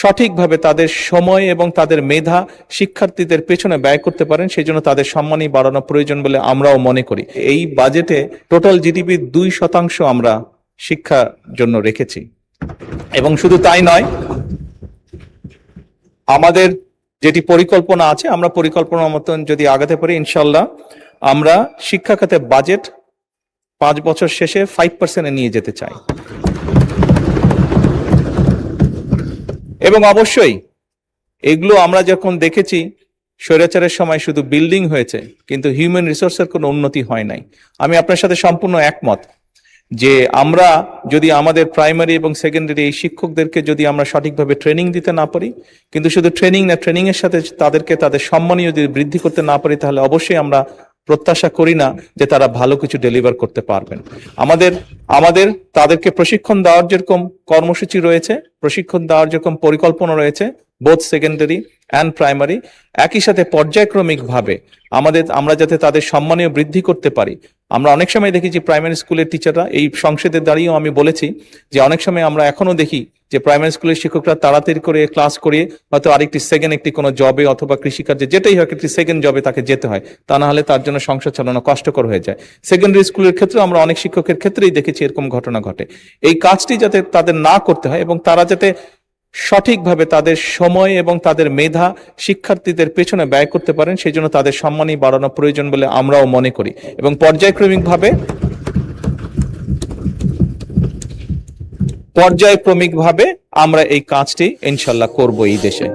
সঠিকভাবে তাদের সময় এবং তাদের মেধা শিক্ষার্থীদের পেছনে ব্যয় করতে পারেন, সেই জন্য তাদের সম্মানই বাড়ানো প্রয়োজন বলে আমরাও মনে করি। এই বাজেটে টোটাল জিডিপির 2% আমরা শিক্ষার জন্য রেখেছি। এবং শুধু তাই নয়, আমাদের যেটি পরিকল্পনা আছে, আমরা পরিকল্পনার মতন যদি আগাতে পারি, ইনশাল্লাহ আমরা শিক্ষা খাতে বাজেট 5 বছর শেষে 5% নিয়ে যেতে চাই। এবং অবশ্যই এগুলো আমরা যখন দেখেছি, স্বৈরাচারের সময় শুধু বিল্ডিং হয়েছে কিন্তু হিউম্যান রিসোর্সের কোনো উন্নতি হয় নাই। আমি আপনার সাথে সম্পূর্ণ একমত যে আমরা যদি আমাদের প্রাইমারি এবং সেকেন্ডারি এই শিক্ষকদেরকে যদি আমরা সঠিকভাবে ট্রেনিং দিতে না পারি, কিন্তু শুধু ট্রেনিং না, ট্রেনিং এর সাথে তাদেরকে তাদের সম্মানীয় যদি বৃদ্ধি করতে না পারি, তাহলে অবশ্যই আমরা প্রত্যাশা করি না যে তারা ভালো কিছু ডেলিভার করতে পারবেন। আমাদের তাদেরকে প্রশিক্ষণ দেওয়ার যেরকম কর্মসূচি রয়েছে, প্রশিক্ষণ দেওয়ার যেরকম পরিকল্পনা রয়েছে, বোথ সেকেন্ডারি অ্যান্ড প্রাইমারি, একই সাথে পর্যায়ক্রমিক ভাবে আমরা যাতে তাদের সম্মানীয় বৃদ্ধি করতে পারি। আমরা অনেক সময় দেখি যে প্রাইমারি স্কুলের টিচাররা, এই সংসদে দাঁড়িয়েও আমি বলেছি যে অনেক সময় আমরা এখনো দেখি যে প্রাইমারি স্কুলের শিক্ষকরা তাড়াতাড়ি করে ক্লাস করিয়ে হয়তো আরেকটি একটি কোনো জবে অথবা কৃষিকার্যে যেটাই হোক একটি সেকেন্ড জবে তাকে যেতে হয়, তা না হলে তার জন্য সংসার চালানো কষ্টকর হয়ে যায়। সেকেন্ডারি স্কুলের ক্ষেত্রে আমরা অনেক শিক্ষকের ক্ষেত্রেই দেখেছি এরকম ঘটনা ঘটে। এই কাজটি যাতে তাদের না করতে হয় এবং তারা যাতে সঠিকভাবে তাদের সময় এবং তাদের মেধা শিক্ষার্থীদের পেছনে ব্যয় করতে পারেন, সেই জন্য তাদের সম্মানই বাড়ানো প্রয়োজন বলে আমরাও মনে করি। এবং পর্যায়ক্রমিকভাবে আমরা এই কাজটি ইনশাল্লাহ করব এই দেশে।